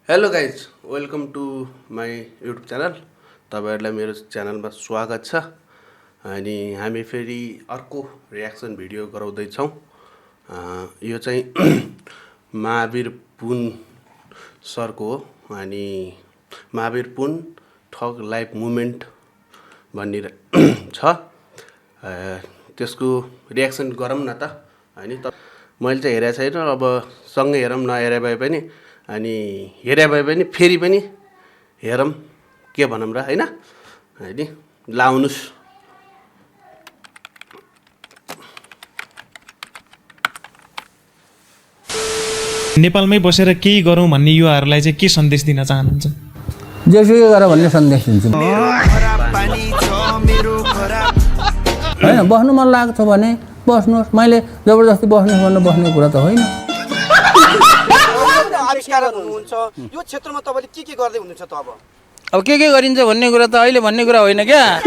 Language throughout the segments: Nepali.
Hello guys, welcome to my YouTube channel. तपाईँहरूलाई मेरो च्यानलमा स्वागत छ। अनि हामी फेरि अर्को रियाक्सन भिडियो गराउँदैछौँ। यो चाहिँ महावीर पुन सरको हो। अनि महावीर पुन ठग लाइफ मुभमेन्ट भन्ने छ, त्यसको रियाक्सन गरौँ न त हैन। मैले चाहिँ हेरेको छैन, अब सँगै हेरौँ, नहेरे भए पनि अनि हेरे भए पनि फेरि पनि हेरौँ, के भनौँ र हैन हैन। लाउनुस्। नेपालमै बसेर केही गरौँ भन्ने युवाहरूलाई चाहिँ के सन्देश दिन चाहनुहुन्छ? जेसुकै गर भन्ने सन्देश दिन्छु हैन। बस्नु मन लाग्छ भने बस्नुहोस्, मैले जबरजस्ती बस्नुहोस् भन्नु बस्ने कुरा त होइन। आविष्कारक हुनुहुन्छ यो क्षेत्रमा, तपाईँले के गर्दै हुनुहुन्छ त? अब के गरिन्छ भन्ने कुरा त अहिले भन्ने कुरा होइन क्या।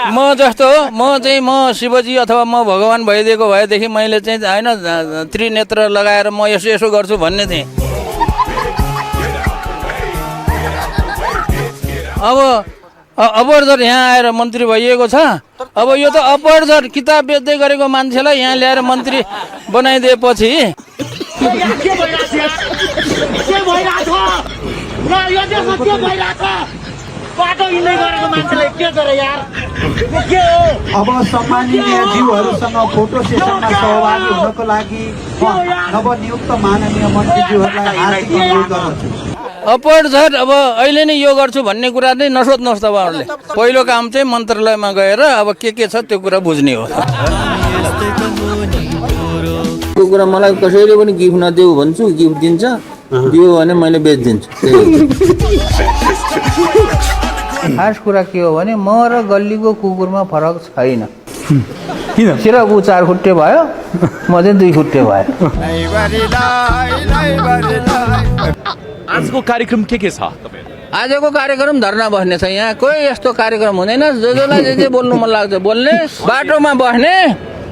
म जस्तो हो, म शिवजी अथवा म भगवान भइदिएको भएदेखि मैले चाहिँ होइन त्रिनेत्र लगाएर म यसो यसो गर्छु भन्ने थिएँ। अब अपर्झर यहाँ आएर मन्त्री भइएको छ। अब यो त अपर्झर किताब बेच्दै गरेको मान्छेलाई यहाँ ल्याएर मन्त्री बनाइदिएपछि अब सम्माननीय ज्यूहरूसँग फोटो सेसनमा सहभागी हुनको लागि नवनियुक्त माननीय मन्त्रीज्यूहरूलाई हार्दिक अनुरोध गर्दछु। अपर्झर अब अहिले नै यो गर्छु भन्ने कुरा चाहिँ नसोध्नुहोस् तपाईँहरूले। पहिलो काम चाहिँ मन्त्रालयमा गएर अब के छ त्यो कुरा बुझ्ने हो। त्यो कुरा मलाई कसैले पनि गिफ्ट नदेऊ भन्छु, गिफ्ट दिन्छ, दियो भने मैले बेचिदिन्छु। खास कुरा के हो भने म र गल्लीको कुकुरमा फरक छैन। किन? सिरक ऊ 4 खुट्टे भयो, म चाहिँ 2 खुट्टे भयो। आजको कार्यक्रम के छ? आजको कार्यक्रम धर्ना बस्ने छ। यहाँ कोही यस्तो कार्यक्रम हुँदैन। जसलाई जे बोल्नु मन लाग्छ बोल्ने, बाटोमा बस्ने,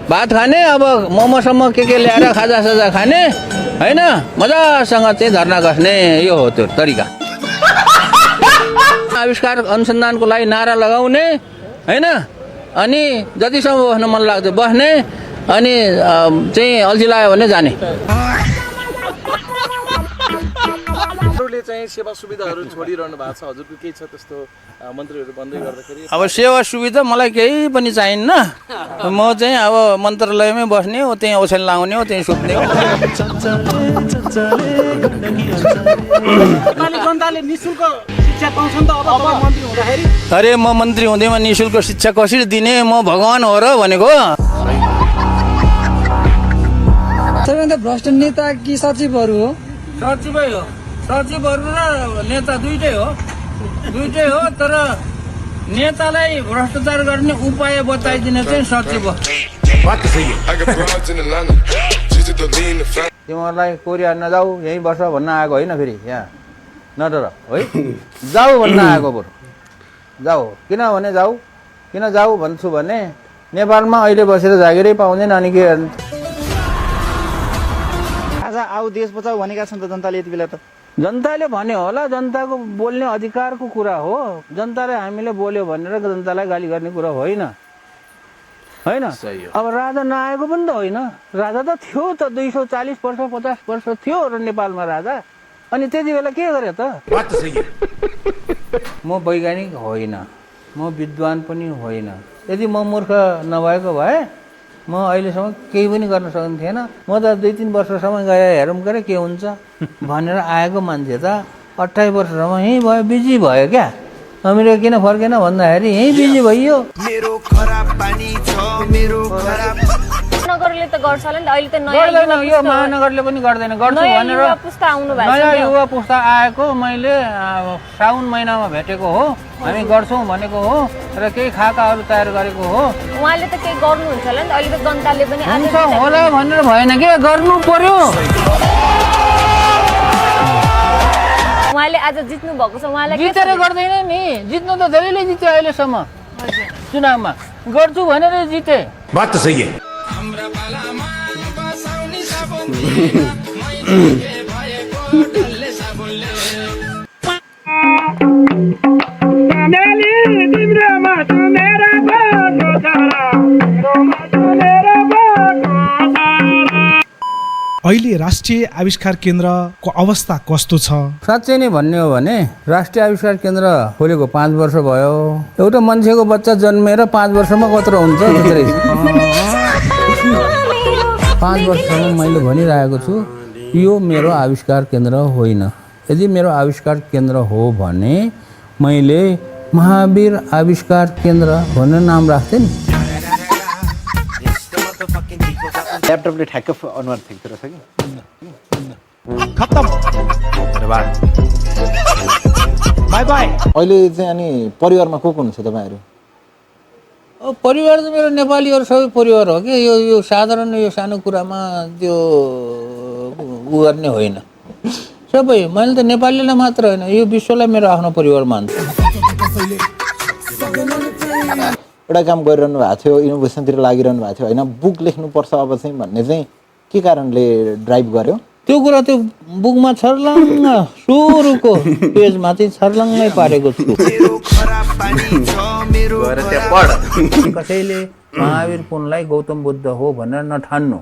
भात खाने, अब मोमोसम्म के ल्याएर खाजा खाने होइन, मजासँग चाहिँ धर्ना बस्ने, यो हो त्यो तरिका। आविष्कार अनुसन्धानको लागि नारा लगाउने होइन, अनि जतिसम्म बस्न मन लाग्छ बस्ने, अनि चाहिँ अल्छी लाग्यो भने जाने। चाहिँ सेवा सुविधाहरू छोडिरहनु भएको छ, हजुरको केही छ त्यस्तो मन्त्रीहरू बन्दै गर्दाखेरि? अब सेवा सुविधा मलाई केही पनि चाहिन्न। म चाहिँ अब मन्त्रालयमै बस्ने हो, त्यहीँ ओछ्यान लाउने हो, त्यहीँ सुत्ने हो। जनताले निःशुल्क शिक्षा पाउँछन् त अब मन्त्री हुँदाखेरि? अरे म मन्त्री हुँदैमा निःशुल्क शिक्षा कसरी दिने? म भगवान हो र भनेको। सबैभन्दा भ्रष्ट नेता कि सचिवहरू हो? सचिवै हो। सचिवहरू र नेता दुइटै हो। तर नेतालाई भ्रष्टाचार गर्ने उपाय बताइदिने चाहिँ सचिव हो। तिमीहरूलाई कोरिया नजाऊ, यहीँ बस भन्न आएको होइन। फेरि यहाँ नडर है, जाऊ भन्न आएको। बरु जाऊ। किनभने किन जाऊ भन्छु भने नेपालमा अहिले बसेर जागिरै पाउँदैन। अनि के आज आऊ देश बचाऊ भनेका छन् त जनताले यति बेला? त जनताले भन्यो होला, जनताको बोल्ने अधिकारको कुरा हो। जनताले हामीले बोल्यो भनेर जनतालाई गाली गर्ने कुरा होइन। अब राजा नआएको पनि त होइन। राजा त थियो त, 240 वर्ष 50 वर्ष थियो र नेपालमा राजा। अनि त्यति बेला के गरे त? म वैज्ञानिक होइन, म विद्वान पनि होइन। यदि म मूर्ख नभएको भए म अहिलेसम्म केही पनि गर्न सक्ने थिएन। म त 2-3 वर्षसम्म गएर हेरौँ गरे के हुन्छ भनेर आएको मान्छे त 28 वर्षसम्म यहीँ भयो, बिजी भयो क्या। अमेरिका किन फर्केन भन्दाखेरि यहीँ बिजी भइयो। महानगरले त गर्छ होला नि त, अहिले त नयाँ यो महानगरले पनि गर्दैन। गर्छु भनेर नयाँ युवा पुस्ता आएको मैले साउन महिनामा भेटेको हो। हामी गर्छौँ भनेको हो र केही खाकाहरू तयार गरेको हो। उहाँले त केही गर्नुहुन्छ होला नि त, अहिले त जनताले पनि हुन्छ होला भनेर भएन के, गर्नु पर्यो। उहाँले आज जित्नु भएको छ, उहाँलाई जितेर गर्दैन नि। जित्नु त धेरैले जित्यो अहिलेसम्म चुनावमा। गर्छु भनेर जिते। बात त सही है। अहिले राष्ट्रिय आविष्कार केन्द्रको अवस्था कस्तो छ? साँच्चै नै भन्ने हो भने राष्ट्रिय आविष्कार केन्द्र खोलेको 5 वर्ष भयो। एउटा मान्छेको बच्चा जन्मेर 5 वर्षमा कत्रो हुन्छ त्यत्रै। 5 वर्षसम्म मैले भनिरहेको छु यो मेरो आविष्कार केन्द्र होइन। यदि मेरो आविष्कार केन्द्र हो भने मैले महावीर आविष्कार केन्द्र भनेर नाम राख्थेँ नि। ल्यापटपले ठ्याक्क अनुहार ठेक्दो रहेछ कि खत्तम। By by. अहिले चाहिँ अनि परिवारमा को हुनुहुन्छ तपाईँहरू? परिवार त मेरो नेपालीहरू सबै परिवार हो कि यो साधारण यो सानो कुरामा त्यो उ गर्ने होइन। सबै मैले त नेपालीलाई मात्र होइन यो विश्वलाई मेरो आफ्नो परिवार मान्छु। एउटा काम गरिरहनु भएको थियो, इनोभेसनतिर लागिरहनु भएको थियो होइन, बुक लेख्नुपर्छ अब चाहिँ भन्ने चाहिँ के कारणले ड्राइभ गर्यो? त्यो कुरा त्यो बुकमा छर्लङ्ग सुरुको पेजमा चाहिँ छर्लङ्गै पारेको छु। कसैले महावीर पुनलाई गौतम बुद्ध हो भनेर नठान्नु।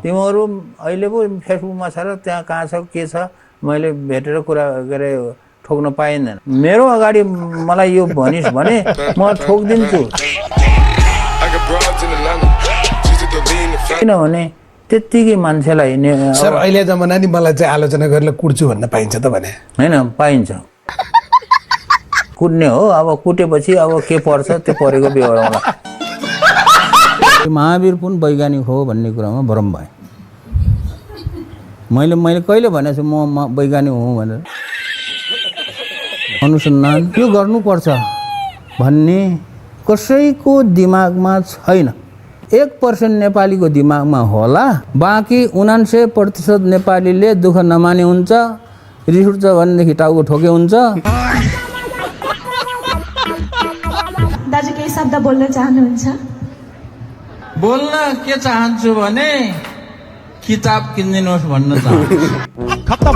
तिमीहरू अहिले पो फेसबुकमा छ र त्यहाँ कहाँ छ के छ मैले भेटेर कुरा गरे ठोक्न पाइँदैन। मेरो अगाडि मलाई यो भनिस् भने म ठोकिदिन्छु। किनभने त्यत्तिकै मान्छेलाई सर अहिले जमाना नि मलाई चाहिँ आलोचना गरेर कुट्छु भन्न पाइन्छ त भने? होइन पाइन्छ। कुट्ने हो अब कुटेपछि अब के पर्छ त्यो परेको बेहोरौँला। महावीर पुन वैज्ञानिक हो भन्ने कुरामा भ्रम भयो। मैले कहिले भनेको छु म वैज्ञानिक हुँ भनेर? अनुसन्धान यो गर्नुपर्छ भन्ने कसैको दिमागमा छैन। 1% नेपालीको दिमागमा होला, बाँकी 99% नेपालीले दुःख नमाने हुन्छ। रिस उठ्छ भनेदेखि टाउको ठोके हुन्छ। दाजु केही शब्द बोल्न चाहनुहुन्छ? बोल्न के चाहन्छु भने किताब किनिदिनुहोस् भन्न चाहन्छु। खत्तम।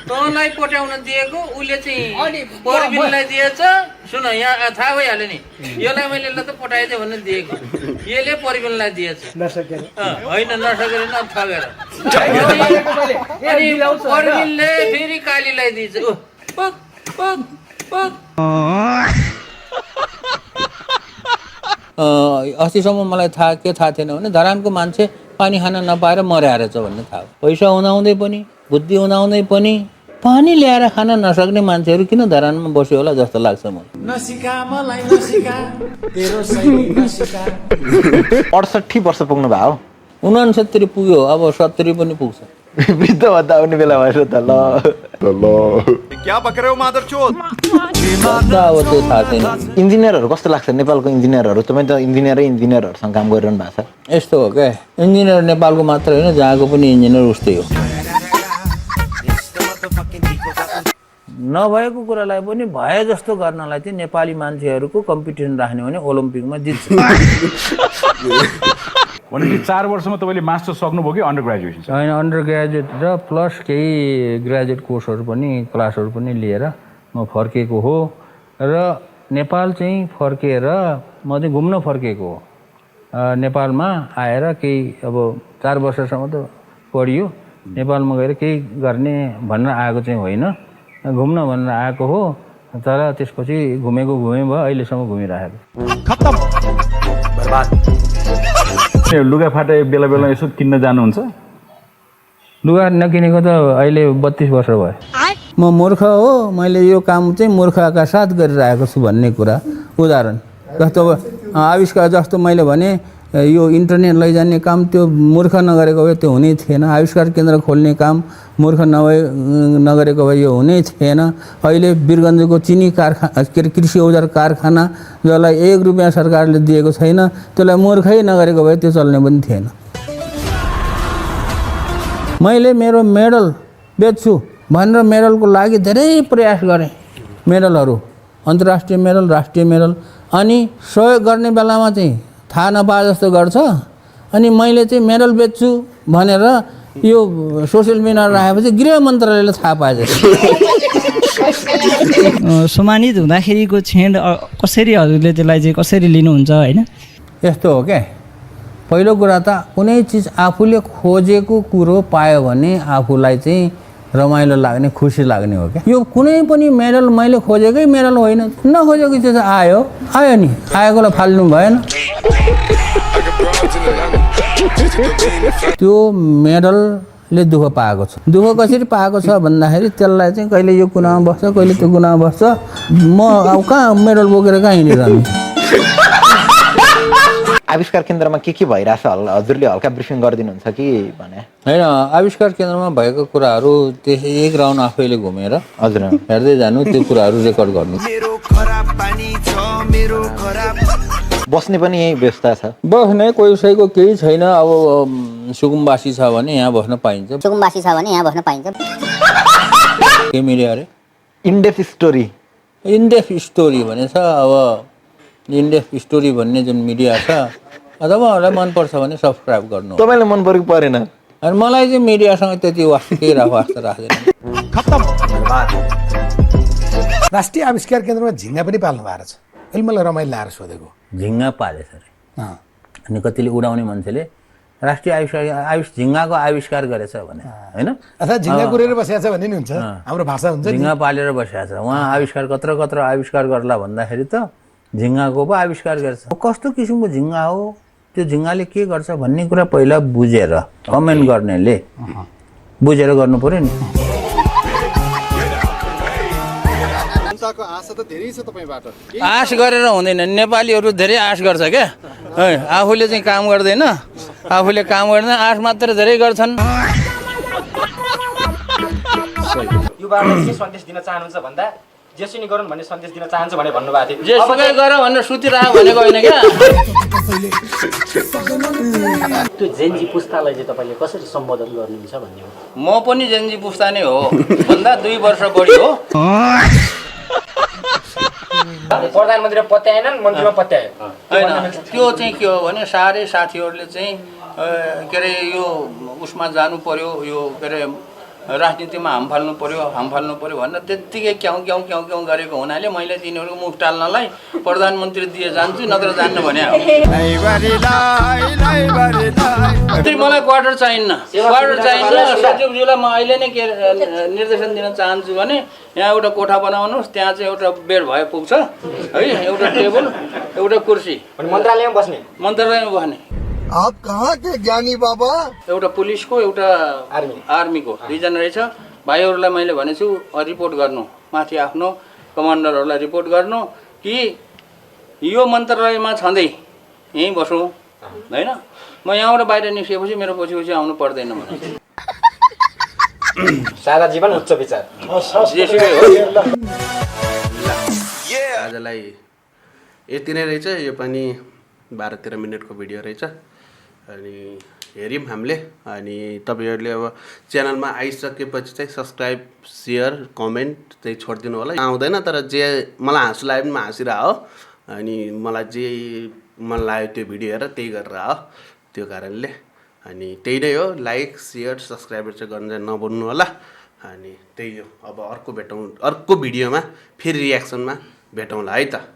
तँलाई पट्याउन दिएको उसले चाहिँ परबिनलाई दिएछ। सुन यहाँ थाहा भइहाल्यो नि यसलाई मैले ल त पठाइदिएँ भनेर दिएको, यसले परबिनलाई दिएछ। होइन नसकेर न ठगेर अनि परबिनले फेरि कालीलाई दिएछ। अस्तिसम्म मलाई थाहा थिएन भने धरानको मान्छे पानी खान नपाएर मर्या रहेछ भन्ने थाहा। पैसा हुँदाहुँदै पनि बुद्धि हुँदाहुँदै पनि पानी ल्याएर खान नसक्ने मान्छेहरू किन धरानमा बस्यो होला जस्तो लाग्छ मलाई। 68 वर्ष पुग्नु भयो? 69 पुग्यो, अब 70 पनि पुग्छ। वृद्ध भत्ता आउने बेला भएछ त ल क्या बक्रे हो मादरचोद। अब त्यो थाहा छैन। इन्जिनियरहरू कस्तो लाग्छ नेपालको इन्जिनियरहरू? तपाईँ त इन्जिनियरहरूसँग काम गरिरहनु भएको छ। यस्तो हो क्या, इन्जिनियर नेपालको मात्र होइन जहाँको पनि इन्जिनियर उस्तै हो। नभएको कुरालाई पनि भए जस्तो गर्नलाई चाहिँ नेपाली मान्छेहरूको कम्पिटिसन राख्ने भने ओलम्पिकमा जित्छ। भनेपछि 4 वर्षमा तपाईँले मास्टर सक्नुभयो कि अन्डर ग्रेजुएसन? होइन, अन्डर ग्रेजुएट र प्लस केही ग्रेजुएट कोर्सहरू पनि क्लासहरू पनि लिएर म फर्केको हो र नेपाल चाहिँ फर्केर म चाहिँ घुम्न फर्केको हो। नेपालमा आएर केही अब 4 वर्षसम्म त पढियो, नेपालमा गएर केही गर्ने भनेर आएको चाहिँ होइन, घुम्न भनेर आएको हो। तर त्यसपछि घुमेको भयो, अहिलेसम्म घुमिरहेको। खत्तम। बर्बाद। लुगाफाटा बेला बेला यसो किन्न जानुहुन्छ? लुगा नकिनेको त अहिले 32 वर्ष भयो। म मूर्ख हो, मैले यो काम चाहिँ मूर्खका साथ गरिरहेको छु भन्ने कुरा उदाहरण जस्तो आविष्कार जस्तो मैले भने यो इन्टरनेट लैजाने काम त्यो मूर्ख नगरेको भए त्यो हुनै थिएन। आविष्कार केन्द्र खोल्ने काम मूर्ख नगरेको भए यो हुनै थिएन। अहिले वीरगञ्जको चिनी कारखाना कृषि औजार कारखाना जसलाई 1 रुपियाँ सरकारले दिएको छैन त्यसलाई मूर्खै नगरेको भए त्यो चल्ने पनि थिएन। मैले मेरो मेडल बेच्छु भनेर मेडलको लागि धेरै प्रयास गरेँ। मेडलहरू अन्तर्राष्ट्रिय मेडल, राष्ट्रिय मेडल, अनि सहयोग गर्ने बेलामा चाहिँ थाहा नपाए जस्तो गर्छ। अनि मैले चाहिँ मेडल बेच्छु भनेर यो सोसियल मिडियामा राखेपछि गृह मन्त्रालयले थाहा पाए जस्तो सम्मानित हुँदाखेरिको क्षण कसरी हजुरले त्यसलाई चाहिँ कसरी लिनुहुन्छ होइन? यस्तो हो क्या, पहिलो कुरा त कुनै चिज आफूले खोजेको कुरो पायो भने आफूलाई चाहिँ रमाइलो लाग्ने, खुसी लाग्ने हो क्या। यो कुनै पनि मेडल मैले खोजेकै मेडल होइन, नखोजेको चिज आयो नि, आएकोलाई फाल्नु भएन। त्यो मेडलले दुःख पाएको छ। दुःख कसरी पाएको छ भन्दाखेरि त्यसलाई चाहिँ कहिले यो कुनामा बस्छ, कहिले त्यो कुनामा बस्छ। म अब कहाँ मेडल बोकेर कहाँ हिँडिरहनु। आविष्कार केन्द्रमा के भइरहेछ हजुरले हल्का ब्रिफिङ गरिदिनुहुन्छ कि भने? होइन, आविष्कार केन्द्रमा भएको कुराहरू त्यसै एक राउन्ड आफैले घुमेर हजुर हेर्दै जानु, त्यो कुराहरू रेकर्ड गर्नु। बस्ने पनि यही व्यवस्था छ? बस्ने कोही उसैको केही छैन। अब सुकुम्बासी छ भने यहाँ बस्न पाइन्छ। के मिल्यो अरे? इनडेप्थ स्टोरी भने छ। अब इनडेप्थ स्टोरी भन्ने जुन मिडिया छ, तपाईँहरूलाई मनपर्छ भने सब्सक्राइब गर्नु। तपाईँलाई मन परेको परेन? अनि मलाई चाहिँ मिडियासँग त्यति केही वास्ता राख्दैन। राष्ट्रिय आविष्कार केन्द्रमा झिङ्गा पनि पाल्नु भएको छ। अहिले मलाई रमाइलो लाएर सोधेको। झिङ्गा पालेछ अरे। अनि कतिले उडाउने मान्छेले राष्ट्रिय झिङ्गाको आविष्कार गरेछ भने होइन, अथवा झिङ्गा कुरेर बसेको छ भन्ने नि हुन्छ, हाम्रो भाषा हुन्छ। झिङ्गा पालेर बसेको छ उहाँ, आविष्कार कत्रो आविष्कार गर्ला भन्दाखेरि त झिङ्गाको पो आविष्कार गर्छ। कस्तो किसिमको झिङ्गा हो, त्यो झिङ्गाले के गर्छ भन्ने कुरा पहिला बुझेर कमेन्ट गर्नेले बुझेर गर्नु पर्यो नि। आश गरेर हुँदैन, नेपालीहरू धेरै आश गर्छ क्या। आफूले चाहिँ काम गर्दैन, आश मात्र धेरै गर्छन्। युवालाई के सन्देश दिन चाहनुहुन्छ भन्दा जेसुकै गरौँ भन्ने सन्देश दिन चाहन्छु भने भन्नुभएको थियो। जेसुकै गर भनेर सुतिरहेको भनेको होइन क्या। त्यो जेनजी पुस्तालाई चाहिँ तपाईँले कसरी सम्बोधन गर्नुहुन्छ भन्ने हो। म पनि जेनजी पुस्ता नै हो भन्दा 2 वर्ष बढी हो। प्रधानमन्त्री पत्याएनन्, मन्त्रीमा पत्यायो होइन। त्यो चाहिँ के हो भने साह्रै साथीहरूले चाहिँ के अरे यो उसमा जानु पर्यो, यो के अरे राजनीतिमा हाम फाल्नु पर्यो भनेर त्यत्तिकै क्याउ गरेको हुनाले मैले तिनीहरूको मुख टाल्नलाई प्रधानमन्त्री दिए जान्छु, नत्र जान्न भने मलाई क्वार्टर चाहिन्न। सचिवज्यूलाई म अहिले नै के निर्देशन दिन चाहन्छु भने यहाँ एउटा कोठा बनाउनुहोस्, त्यहाँ चाहिँ एउटा बेड भए पुग्छ है, एउटा टेबल, एउटा कुर्सी, मन्त्रालयमा बस्ने। आप कहाँ के ज्ञानी बाबा? एउटा पुलिसको, एउटा आर्मीको 2 जना रहेछ। भाइहरूलाई मैले भनेछु रिपोर्ट गर्नु, माथि आफ्नो कमान्डरहरूलाई रिपोर्ट गर्नु कि यो मन्त्रालयमा छँदै यहीँ बसौँ होइन, म यहाँबाट बाहिर निस्किएपछि मेरो पछि आउनु पर्दैन भने। सादा जीवन उच्च विचार। आजलाई यति नै रहेछ। यो पनि 12-13 मिनटको भिडियो रहेछ। अनि हेऱ्यौँ हामीले। अनि तपाईँहरूले अब च्यानलमा आइसकेपछि चाहिँ सब्सक्राइब, सेयर, कमेन्ट चाहिँ छोडिदिनु होला। आउँदैन तर जे मलाई हाँसो लाग्यो भने म हाँसिरह हो, अनि मलाई जे मन लाग्यो त्यो भिडियो हेरेर त्यही गरेर हो। त्यो कारणले अनि त्यही नै हो। लाइक, सेयर, सब्सक्राइब चाहिँ गर्न चाहिँ नभुल्नु होला। अनि त्यही हो। अब अर्को भिडियोमा फेरि रियाक्सनमा भेटौँला है त।